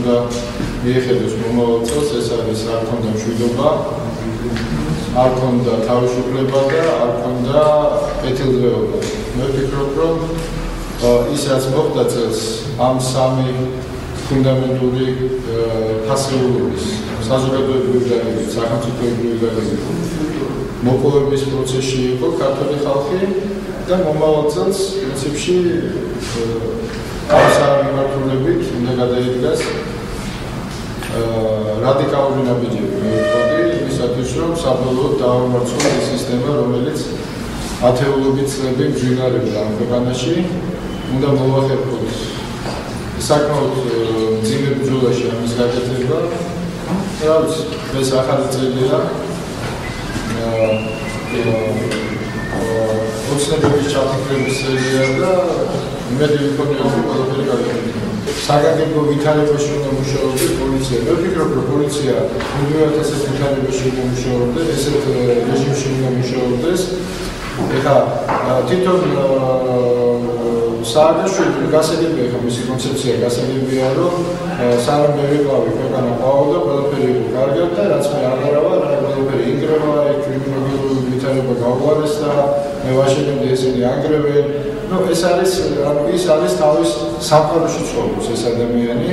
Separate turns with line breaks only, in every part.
უნდა მიეხედოს მომავალ წელს, ეს არის არ ქონდა მშვიდობა, არ ქონდა თავისუფლება და არ ქონდა კეთილდღეობა. მე ვფიქრობ, რომ ის რაც მოხდა წელს ამ სამი ფუნდამენტური ფასეულობის საზოგადოებრივი დაგეგმვის, სახელმწიფოებრივი დაგეგმვის მოპოვების პროცესში იყო ქართული ხალხი და მომავალ წელს პრინციპში ამ სამი მიმართულებით უნდა გადაიდგას რადიკალური ნაბიჯები მივხვდი იმისათვის, რომ საბოლოოდ დაამარცხოს ეს სისტემა, რომელიც ათეულობით წლები მძვინარებდა ამ ქვეყანაში, უნდა მოვახერხოთ საკმაოდ მძიმე ბრძოლაში ამის გაკეთება. რა ვიცი, ეს ახალი წელია. ოცნებების ჩაფიქრების სერია და იმედი ვიქონია, რომ ყველაფერი გაგიქნება. საგანგებო ვითარებაში უნდა მუშაობდეს პოლიცია. მე ვფიქრობ, რომ პოლიცია მუდმივად ასეთ ვითარებაში უნდა მუშაობდეს, ესეთ რეჟიმში უნდა მუშაობდეს. ეხლა თვითონ სააგაშვილი გასაგებია, ხომ მისი კონცეფცია გასაგებია, რომ სანამ მე ვიყავი ქვეყანა ყავდა, ყველაფერი იყო კარგად და რაც მე აღარავა, რა ყველაფერი იგრევა, კრიმინალური ვითარება გაუარეს და მე ვაშენებდი ესენი ანგრევენ. Ну, ეს არის, ანუ ის არის თავის სამყაროში ცხოვრობს ეს ადამიანი,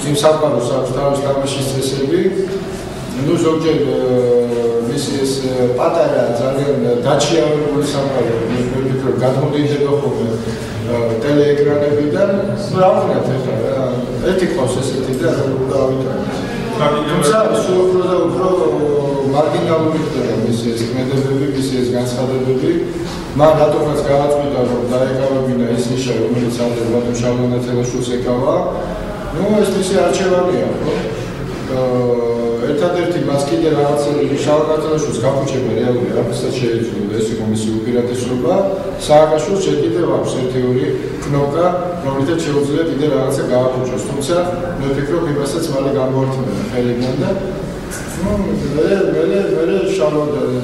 იმ სამყაროს აქვს თავის თამაშის წესები. Ну, ზოგჯერ მისი ეს პატარა ძალიან დაჩიავებული სამყარო, მე ვფიქრობ, გადმოდიდება ხოლმე ტელეეკრანებიდან. Ну, რა ვქნათ ახლა რა, ერთი ყავს ესეთი და რა ვითარებთ. თუმცა სულ უფრო და უფრო მარგინალური ხდება მისი ეს ქმედებები, მისი ეს განცხადებები. მან რატომაც გააწყვიტა, რომ დაეკავებინა ის ნიშა, რომელიც ადრე ბატონ შალვა ნათელაშვილს ეკავა. Ну, ეს მისი არჩევანია, ხო? ერთადერთი მას კიდე რაღაცა შალვა ნათელაშვილს გაფუჭება რეალური არაფერსაც შეეძლო, ეს იყო მისი უპირატესობა. სააგაშვილს ჯერ კიდევ აქვს ერთი-ორი კნოპკა, რომლითაც შეუძლია კიდე რაღაცა გააფუჭოს. თუმცა მე ვფიქრობ, იმასაც მალე გამოართმევენ ხელიდან და მე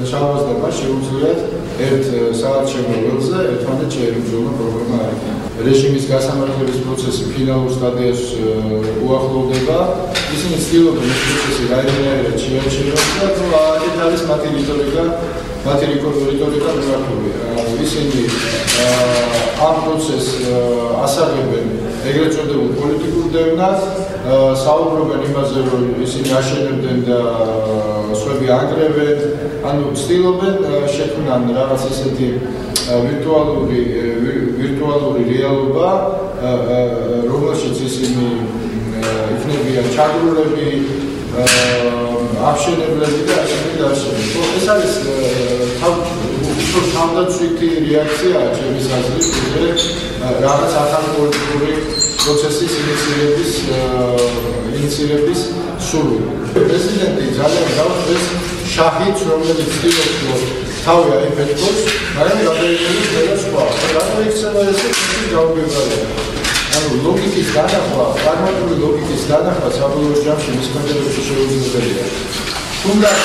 შალვას და მას შეუძლიათ ერთ საარჩევნო ველზე ერთმანეთს შეერუძონა პროგრამა არ იქნება. რეჟიმის გასამართლების პროცესი ფინალურ სტადიას უახლოვდება. ისინი ცდილობენ ეს პროცესი რაიმენერად შეარჩიოს და აქეთ არის მათი რიტორიკა მიმართული. ისინი ამ პროცესს ასაღებენ ეგრეთ წოდებულ პოლიტიკურ დევნას, საუბრობენ იმაზე, რომ ისინი აშენებდნენ და სხვები ანგრევენ, ანუ ცდილობენ შექმნან რაღაც ესეთი ვირტუალური რეალობა, რომელშიც ისინი იქნებიან ჩაგრულები, აფშენებლები და ასეთი დაშენები. ეს არის უფრო თავდაცვითი რეაქციაა ჩემის აზრით, რაღაც ახალი პოლიტიკური პროცესის ინიციირების სურვილი. პრეზიდენტი ძალიან გავხდეს შაჰიდს, რომელიც ცდილობს, რომ თავი აიფეთქოს, მაგრამ გადაიწეროს ყველა სხვა. რატო იქცევა ესე გაუგებარია? ანუ ლოგიკის განახვა, პრაგმატული ლოგიკის განახვა საბოლოო ჯამში მის ქმედებებში შეუძლებელია. თუნდაც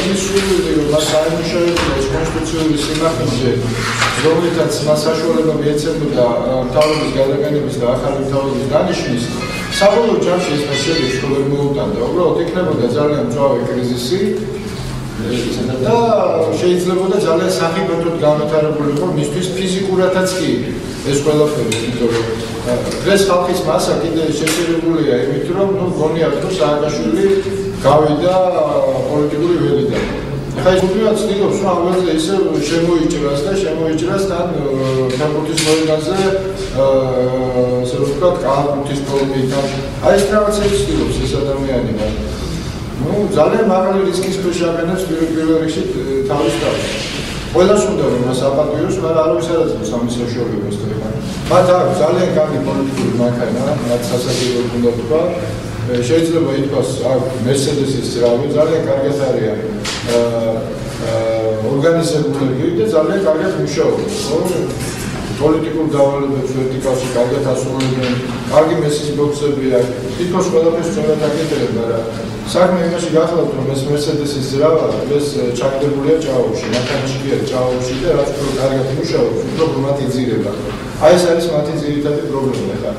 იმის სურვილი, რომ მას აიმუშავებდეს კონსტიტუციური სიმახინჯე, რომლითაც მას საშუალება მიეცემოდა მთავრობის გადაგანების და ახალი მთავრობის დანიშვნის, საბოლოო ჯამში ეს მასშტაბებში ვერ მოუტანდა. უბრალოდ იქნებოდა ძალიან მწვავე კრიზისი და შეიძლებოდა ძალიან სახიფათოდ განვითარებულიყო მისთვის ფიზიკურადაც კი ეს ყველაფერი, იმიტომ რომ დღეს ხალხის მასა კიდე შეშერებულია იმით, რომ გონიათ, რომ სააკაშვილი გავიდა პოლიტიკური ველიდან. ეხლა ის უბრალოდ ცდილობს, რომ ამ ველზე ისე შემოიჭრას თან ფეხბურთის მოედანზე, ასე რომ ვთქვათ, კალათბურთის ფორმით. აი ეს რაღაცები ცდილობს ეს ადამიანი. Ну, ძალიან მაღალი რისკის ქვეშ აღენებს პირველ რიგში თავის თავს. ყველას უნდა რომ მას აპატიოს, მაგრამ არავის არ აძლევს ამის საშუალებას და ეხლა. მათ აქვს ძალიან კარგი პოლიტიკური მანქანა, რაც სასაგებოდ უნდა თქვა. შეიძლება ითქვას, მერსედესის ძრავი ძალიან კარგად არის ორგანიზებული და ძალიან კარგად მუშაობს. პოლიტიკურ დავალებებს ვერტიკალში კარგად ასრულებენ, კარგი მესის ბოქსები აქვს. თითქოს ყველაფერს სწორად აკეთებენ, მაგრამ საქმე იმაში გახლავთ, რომ ეს მერსედესის ძრავა ეს ჩაგდებულია ჭაობში, მანქანაშია ჭაობში და რაც უფრო კარგად მუშაობს, უფრო მათი ძირება. აი ეს არის მათი ძირითადი პრობლემა ხა.